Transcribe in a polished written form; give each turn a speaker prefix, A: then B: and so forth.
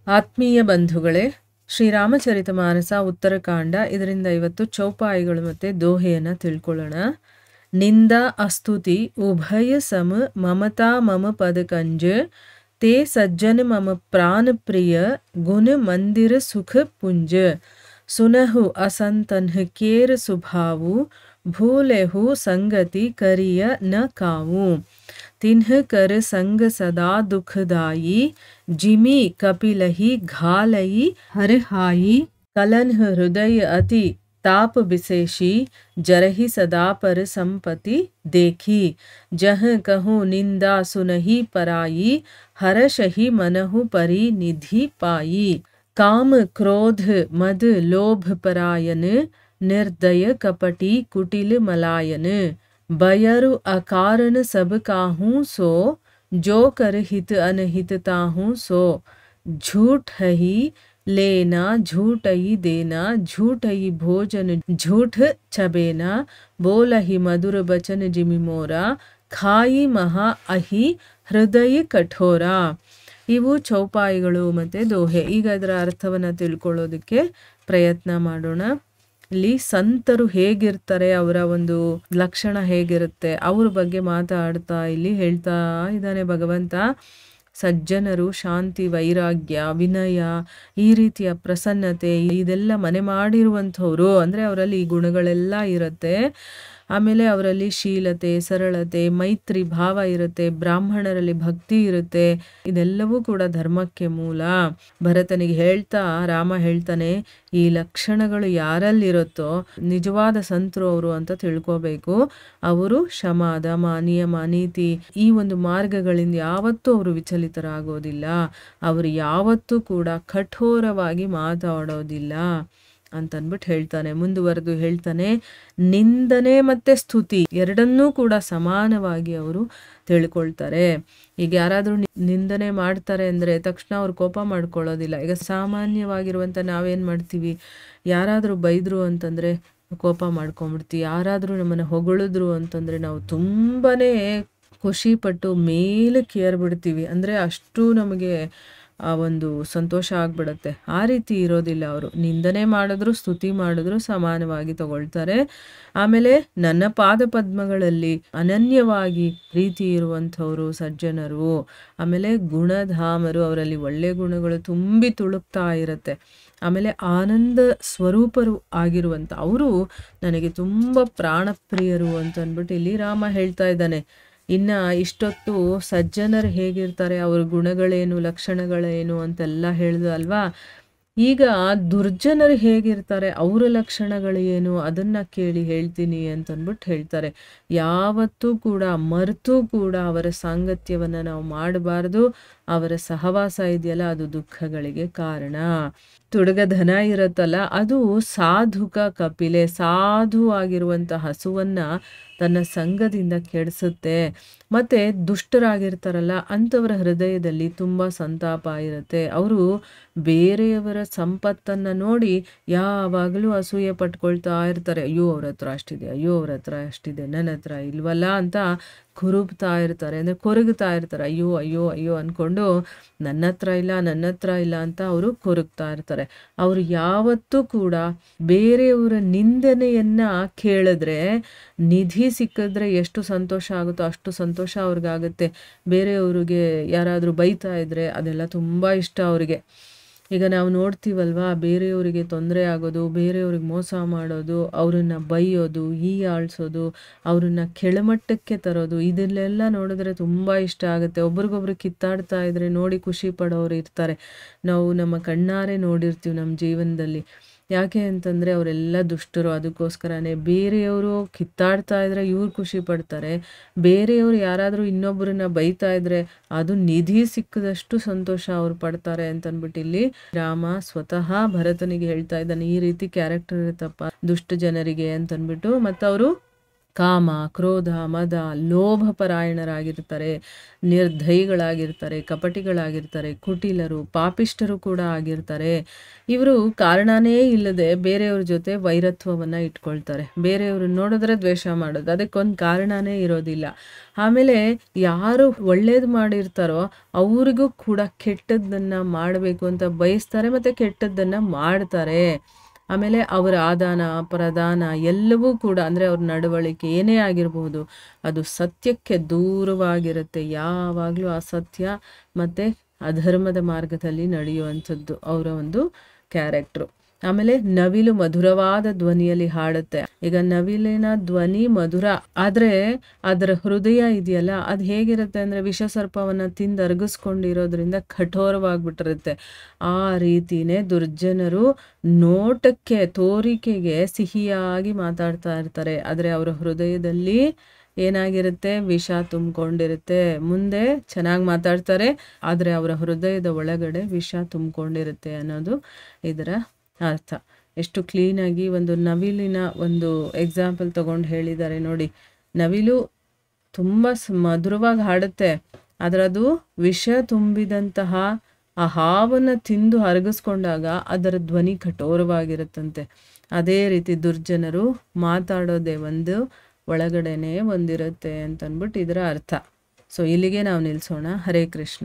A: ಆತ್ಮೀಯ ಬಂಧುಗಳೇ, ಶ್ರೀರಾಮಚರಿತಮಾನಸ ಉತ್ತರಕಾಂಡ. ಇದರಿಂದ ಇವತ್ತು ಚೌಪಾಯಿಗಳು ಮತ್ತು ದೋಹೆಯನ್ನು ತಿಳ್ಕೊಳ್ಳೋಣ. ನಿಂದ ಅಸ್ತುತಿ ಉಭಯ ಸಮ ಮಮತಾ ಮಮ ಪದಕಂಜ ತೇ ಸಜ್ಜನ ಮಮ ಪ್ರಾಣ ಪ್ರಿಯ ಗುಣ ಮಂದಿರ ಸುಖ ಪುಂಜ ಸುನಹು ಅಸಂತನ್ಹ ಕೇರ ಸುಭಾವು ಭೂಲೆಹು ಸಂಗತಿ ಕರಿಯ ನ ಕಾವು तिन्ह कर संग सदा दुखदाई जिमी कपिलही घालई हरहाई कलन्ह हृदय अति ताप विशेषी जरहि सदा पर संपति देखी जह कहूँ निंदा सुनहि पराई हरषहि मनहु परि निधि पाई काम क्रोध मद लोभ परायन निर्दय कपटी कुटिल मलायन बयरु अकारण सब काहूँ सो जो कर हित अनहित ताहूँ सो झूठ ही लेना झूठ ही देना झूठ ही भोजन झूठ छबेना बोल ही मधुर बचन जिमि मोरा खाई महा अहि ಹೃದಯ ಕಠೋರ. ಇವು ಚೌಪಾಯಿಗಳು ಮತ್ತು ದೋಹೆ. ಈಗ ಅದರ ಅರ್ಥವನ್ನು ತಿಳ್ಕೊಳ್ಳೋದಕ್ಕೆ ಪ್ರಯತ್ನ ಮಾಡೋಣ. ಇಲ್ಲಿ ಸಂತರು ಹೇಗಿರ್ತಾರೆ, ಅವರ ಒಂದು ಲಕ್ಷಣ ಹೇಗಿರುತ್ತೆ, ಅವ್ರ ಬಗ್ಗೆ ಮಾತಾಡ್ತಾ ಇಲ್ಲಿ ಹೇಳ್ತಾ ಇದ್ದಾನೆ ಭಗವಂತ. ಸಜ್ಜನರು ಶಾಂತಿ, ವೈರಾಗ್ಯ, ವಿನಯ, ಈ ರೀತಿಯ ಪ್ರಸನ್ನತೆ ಇದೆಲ್ಲ ಮನೆ ಮಾಡಿರುವಂಥವ್ರು. ಅಂದರೆ ಅವರಲ್ಲಿ ಈ ಗುಣಗಳೆಲ್ಲ ಇರುತ್ತೆ. ಆಮೇಲೆ ಅವರಲ್ಲಿ ಶೀಲತೆ, ಸರಳತೆ, ಮೈತ್ರಿ ಭಾವ ಇರುತ್ತೆ. ಬ್ರಾಹ್ಮಣರಲ್ಲಿ ಭಕ್ತಿ ಇರುತ್ತೆ. ಇದೆಲ್ಲವೂ ಕೂಡ ಧರ್ಮಕ್ಕೆ ಮೂಲ. ಭರತನಿಗೆ ಹೇಳ್ತಾ ರಾಮ ಹೇಳ್ತಾನೆ, ಈ ಲಕ್ಷಣಗಳು ಯಾರಲ್ಲಿರುತ್ತೋ ನಿಜವಾದ ಸಂತರು ಅವರು ಅಂತ ತಿಳ್ಕೋಬೇಕು. ಅವರು ಶಮ, ದಮ, ನಿಯಮ, ನೀತಿ ಈ ಒಂದು ಮಾರ್ಗಗಳಿಂದ ಯಾವತ್ತೂ ಅವರು ವಿಚಲಿತರಾಗೋದಿಲ್ಲ. ಅವರು ಯಾವತ್ತೂ ಕೂಡ ಕಠೋರವಾಗಿ ಮಾತಾಡೋದಿಲ್ಲ ಅಂತನ್ಬಿಟ್ಟು ಹೇಳ್ತಾನೆ. ಮುಂದುವರೆದು ಹೇಳ್ತಾನೆ, ನಿಂದನೆ ಮತ್ತು ಸ್ತುತಿ ಎರಡನ್ನೂ ಕೂಡ ಸಮಾನವಾಗಿ ಅವರು ತಿಳ್ಕೊಳ್ತಾರೆ. ಈಗ ಯಾರಾದರೂ ನಿಂದನೆ ಮಾಡ್ತಾರೆ ಅಂದರೆ ತಕ್ಷಣ ಅವ್ರು ಕೋಪ ಮಾಡ್ಕೊಳ್ಳೋದಿಲ್ಲ. ಈಗ ಸಾಮಾನ್ಯವಾಗಿರುವಂಥ ನಾವೇನು ಮಾಡ್ತೀವಿ, ಯಾರಾದರೂ ಬೈದರು ಅಂತಂದರೆ ಕೋಪ ಮಾಡ್ಕೊಂಬಿಡ್ತೀವಿ. ಯಾರಾದರೂ ನಮ್ಮನ್ನು ಹೊಗಳಿದ್ರು ಅಂತಂದರೆ ನಾವು ತುಂಬಾ ಖುಷಿಪಟ್ಟು ಮೇಲಕ್ಕೆ ಏರ್ಬಿಡ್ತೀವಿ. ಅಂದರೆ ಅಷ್ಟು ನಮಗೆ ಆ ಒಂದು ಸಂತೋಷ ಆಗ್ಬಿಡುತ್ತೆ. ಆ ರೀತಿ ಇರೋದಿಲ್ಲ ಅವರು. ನಿಂದನೆ ಮಾಡಿದ್ರು ಸ್ತುತಿ ಮಾಡಿದ್ರು ಸಮಾನವಾಗಿ ತಗೊಳ್ತಾರೆ. ಆಮೇಲೆ ನನ್ನ ಪಾದ ಪದ್ಮಗಳಲ್ಲಿ ಅನನ್ಯವಾಗಿ ಪ್ರೀತಿ ಇರುವಂಥವರು ಸಜ್ಜನರು. ಆಮೇಲೆ ಗುಣಧಾಮರು, ಅವರಲ್ಲಿ ಒಳ್ಳೆ ಗುಣಗಳು ತುಂಬಿ ತುಳುಕ್ತಾ ಇರುತ್ತೆ. ಆಮೇಲೆ ಆನಂದ ಸ್ವರೂಪರು ಆಗಿರುವಂಥ ಅವರು ನನಗೆ ತುಂಬ ಪ್ರಾಣಪ್ರಿಯರು ಅಂತ ಅಂದ್ಬಿಟ್ಟು ಇಲ್ಲಿ ರಾಮ ಹೇಳ್ತಾ ಇದ್ದಾನೆ. ಇನ್ನು ಇಷ್ಟೊತ್ತು ಸಜ್ಜನರು ಹೇಗಿರ್ತಾರೆ, ಅವ್ರ ಗುಣಗಳೇನು, ಲಕ್ಷಣಗಳೇನು ಅಂತೆಲ್ಲ ಹೇಳ್ದು ಅಲ್ವಾ. ಈಗ ದುರ್ಜನರು ಹೇಗಿರ್ತಾರೆ, ಅವರ ಲಕ್ಷಣಗಳು ಏನು ಅದನ್ನು ಕೇಳಿ ಹೇಳ್ತೀನಿ ಅಂತಂದ್ಬಿಟ್ಟು ಹೇಳ್ತಾರೆ. ಯಾವತ್ತೂ ಕೂಡ ಮರೆತು ಕೂಡ ಅವರ ಸಾಂಗತ್ಯವನ್ನು ನಾವು ಮಾಡಬಾರ್ದು. ಅವರ ಸಹವಾಸ ಇದೆಯಲ್ಲ ಅದು ದುಃಖಗಳಿಗೆ ಕಾರಣ. ತುಡುಗಧನ ಇರುತ್ತಲ್ಲ ಅದು ಸಾಧುಕ ಕಪಿಲೆ, ಸಾಧು ಆಗಿರುವಂಥ ಹಸುವನ್ನು ತನ್ನ ಸಂಘದಿಂದ ಕೆಡಿಸುತ್ತೆ. ಮತ್ತು ದುಷ್ಟರಾಗಿರ್ತಾರಲ್ಲ ಅಂಥವರ ಹೃದಯದಲ್ಲಿ ತುಂಬ ಸಂತಾಪ ಇರುತ್ತೆ. ಅವರು ಬೇರೆಯವರ ಸಂಪತ್ತನ್ನು ನೋಡಿ ಯಾವಾಗಲೂ ಅಸೂಯೆ ಪಟ್ಕೊಳ್ತಾ ಇರ್ತಾರೆ. ಅಯ್ಯೋ ಅವ್ರ ಹತ್ರ ಅಷ್ಟಿದೆ, ಅಯ್ಯೋ ಅವ್ರ ಹತ್ರ ಅಷ್ಟಿದೆ, ನನ್ನ ಹತ್ರ ಇಲ್ವಲ್ಲ ಅಂತ ಕುರುಬ್ತಾ ಇರ್ತಾರೆ. ಅಂದರೆ ಕೊರಗ್ತಾ ಇರ್ತಾರೆ. ಅಯ್ಯೋ ಅಯ್ಯೋ ಅಯ್ಯೋ ಅಂದ್ಕೊಂಡು ನನ್ನ ಹತ್ರ ಇಲ್ಲ, ನನ್ನ ಹತ್ರ ಇಲ್ಲ ಅಂತ ಅವರು ಕೊರಗ್ತಾ ಇರ್ತಾರೆ. ಅವರು ಯಾವತ್ತೂ ಕೂಡ ಬೇರೆಯವರ ನಿಂದನೆಯನ್ನು ಕೇಳಿದ್ರೆ, ನಿಧಿ ಸಿಕ್ಕಿದ್ರೆ ಎಷ್ಟು ಸಂತೋಷ ಆಗುತ್ತೋ ಅಷ್ಟು ಸಂತೋಷ ಅವ್ರಿಗಾಗುತ್ತೆ. ಬೇರೆಯವ್ರಿಗೆ ಯಾರಾದರೂ ಬೈತಾ ಇದ್ದರೆ ಅದೆಲ್ಲ ತುಂಬ ಇಷ್ಟ ಅವರಿಗೆ. ಈಗ ನಾವು ನೋಡ್ತೀವಲ್ವಾ, ಬೇರೆಯವರಿಗೆ ತೊಂದರೆ ಆಗೋದು, ಬೇರೆಯವ್ರಿಗೆ ಮೋಸ ಮಾಡೋದು, ಅವರನ್ನು ಬೈಯೋದು, ಹೀಯಾಳ್ಸೋದು, ಅವರನ್ನು ಕೆಳಮಟ್ಟಕ್ಕೆ ತರೋದು, ಇದನ್ನೆಲ್ಲ ನೋಡಿದ್ರೆ ತುಂಬ ಇಷ್ಟ ಆಗುತ್ತೆ. ಒಬ್ರಿಗೊಬ್ರು ಕಿತ್ತಾಡ್ತಾ ಇದ್ರೆ ನೋಡಿ ಖುಷಿ ಪಡೋರು ಇರ್ತಾರೆ. ನಾವು ನಮ್ಮ ಕಣ್ಣಾರೆ ನೋಡಿರ್ತೀವಿ ನಮ್ಮ ಜೀವನದಲ್ಲಿ. ಯಾಕೆ ಅಂತಂದರೆ ಅವರೆಲ್ಲ ದುಷ್ಟರು. ಅದಕ್ಕೋಸ್ಕರನೇ ಬೇರೆಯವರು ಕಿತ್ತಾಡ್ತಾ ಇದ್ರೆ ಇವ್ರು ಖುಷಿ ಪಡ್ತಾರೆ. ಬೇರೆಯವರು ಯಾರಾದರೂ ಇನ್ನೊಬ್ಬರನ್ನ ಬೈತಾ ಇದ್ರೆ ಅದು ನಿಧಿ ಸಿಕ್ಕದಷ್ಟು ಸಂತೋಷ ಅವ್ರು ಪಡ್ತಾರೆ ಅಂತಂದ್ಬಿಟ್ಟು ಇಲ್ಲಿ ರಾಮ ಸ್ವತಃ ಭರತನಿಗೆ ಹೇಳ್ತಾ ಇದ್ದಾನೆ. ಈ ರೀತಿ ಕ್ಯಾರೆಕ್ಟರ್ ಇರುತ್ತಪ್ಪ ದುಷ್ಟ ಜನರಿಗೆ ಅಂತಂದ್ಬಿಟ್ಟು. ಮತ್ತು ಅವರು ಕಾಮ, ಕ್ರೋಧ, ಮದ, ಲೋಭಪರಾಯಣರಾಗಿರ್ತಾರೆ, ನಿರ್ದಯಿಗಳಾಗಿರ್ತಾರೆ, ಕಪಟಿಗಳಾಗಿರ್ತಾರೆ, ಕುಟಿಲರು, ಪಾಪಿಷ್ಠರು ಕೂಡ ಆಗಿರ್ತಾರೆ. ಇವರು ಕಾರಣನೇ ಇಲ್ಲದೆ ಬೇರೆಯವ್ರ ಜೊತೆ ವೈರತ್ವವನ್ನು ಇಟ್ಕೊಳ್ತಾರೆ. ಬೇರೆಯವ್ರನ್ನ ನೋಡಿದ್ರೆ ದ್ವೇಷ ಮಾಡೋದು, ಅದಕ್ಕೊಂದು ಕಾರಣನೇ ಇರೋದಿಲ್ಲ. ಆಮೇಲೆ ಯಾರು ಒಳ್ಳೇದು ಮಾಡಿರ್ತಾರೋ ಅವ್ರಿಗೂ ಕೂಡ ಕೆಟ್ಟದ್ದನ್ನು ಮಾಡಬೇಕು ಅಂತ ಬಯಸ್ತಾರೆ ಮತ್ತು ಕೆಟ್ಟದ್ದನ್ನು ಮಾಡ್ತಾರೆ. ಆಮೇಲೆ ಅವರ ಆದಾನ ಪ್ರದಾನ ಎಲ್ಲವೂ ಕೂಡ ಅಂದರೆ ಅವ್ರ ನಡವಳಿಕೆ ಏನೇ ಆಗಿರಬಹುದು ಅದು ಸತ್ಯಕ್ಕೆ ದೂರವಾಗಿರುತ್ತೆ. ಯಾವಾಗಲೂ ಅಸತ್ಯ ಮತ್ತು ಅಧರ್ಮದ ಮಾರ್ಗದಲ್ಲಿ ನಡೆಯುವಂಥದ್ದು ಅವರ ಒಂದು ಕ್ಯಾರೆಕ್ಟ್ರು. ಆಮೇಲೆ ನವಿಲು ಮಧುರವಾದ ಧ್ವನಿಯಲ್ಲಿ ಹಾಡುತ್ತೆ. ಈಗ ನವಿಲಿನ ಧ್ವನಿ ಮಧುರ ಆದರೆ ಅದರ ಹೃದಯ ಇದೆಯಲ್ಲ ಅದು ಹೇಗಿರುತ್ತೆ ಅಂದರೆ ವಿಷಸರ್ಪವನ್ನು ತಿಂದು ಅರಗಿಸ್ಕೊಂಡಿರೋದ್ರಿಂದ ಕಠೋರವಾಗಿಬಿಟ್ಟಿರುತ್ತೆ. ಆ ರೀತಿನೇ ದುರ್ಜನರು ನೋಟಕ್ಕೆ ತೋರಿಕೆಗೆ ಸಿಹಿಯಾಗಿ ಮಾತಾಡ್ತಾ ಇರ್ತಾರೆ, ಆದರೆ ಅವರ ಹೃದಯದಲ್ಲಿ ಏನಾಗಿರುತ್ತೆ, ವಿಷ ತುಂಬಿಕೊಂಡಿರುತ್ತೆ. ಮುಂದೆ ಚೆನ್ನಾಗಿ ಮಾತಾಡ್ತಾರೆ ಆದರೆ ಅವರ ಹೃದಯದ ಒಳಗಡೆ ವಿಷ ತುಂಬಿಕೊಂಡಿರುತ್ತೆ ಅನ್ನೋದು ಇದರ ಅರ್ಥ. ಎಷ್ಟು ಕ್ಲೀನಾಗಿ ಒಂದು ನವಿಲಿನ ಒಂದು ಎಕ್ಸಾಂಪಲ್ ತಗೊಂಡು ಹೇಳಿದ್ದಾರೆ ನೋಡಿ. ನವಿಲು ತುಂಬ ಮಧುರವಾಗಿ ಹಾಡುತ್ತೆ, ಆದರೆ ಅದು ವಿಷ ತುಂಬಿದಂತಹ ಆ ಹಾವನ್ನು ತಿಂದು ಅರಗಿಸ್ಕೊಂಡಾಗ ಅದರ ಧ್ವನಿ ಕಠೋರವಾಗಿರುತ್ತಂತೆ. ಅದೇ ರೀತಿ ದುರ್ಜನರು ಮಾತಾಡೋದೇ ಒಂದು, ಒಳಗಡೆನೇ ಒಂದಿರುತ್ತೆ ಅಂತಂದ್ಬಿಟ್ಟು ಇದರ ಅರ್ಥ. ಸೊ ಇಲ್ಲಿಗೆ ನಾವು ನಿಲ್ಲಿಸೋಣ. ಹರೇ ಕೃಷ್ಣ.